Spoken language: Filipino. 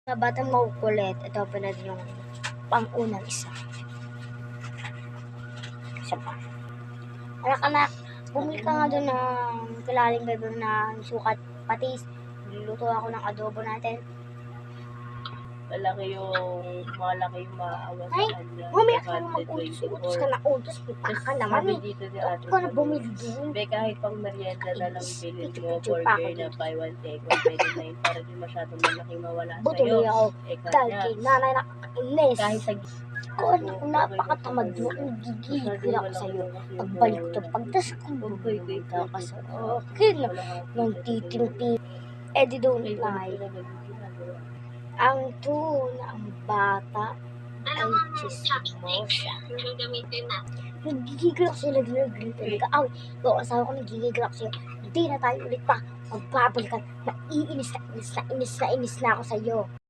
Sa batang makukulit, ito pa na yung pang-unang isa. Isa pa. Anak, bumili ka nga doon ng kilaling baby na sukat patis. Niluluto ako ng adobo natin. Malaki yung maawa sa Ay, kanya. mamaya ka na mag-utos ka na utos. Pipa ka naman Sabi eh. dito ni Huwag Ate ka na Mami, bumili doon. Be, kahit pang merienda na lang bilhin mo, Picture pa ako burger na dito. buy one take one, pwede na yun para di masyadong malaki mawala sa'yo. Butuloy ako. Eh, Dahil kanya, kay nanay nakakainis. kahit sa Kung napakatamad mo, nagigigil ako sa'yo. Pagbalik ko, pagtas ko, bumibita ka sa akin. Nang titimpi. Eh di doon na ang tuna, ang bata, ay chismosa. Nagigigil ako sa'yo, nag-away. Yung asawa ko nagigigil ako sa'yo. Hindi na tayo ulit pa. Magbabalikan. Naiinis na ako sa'yo.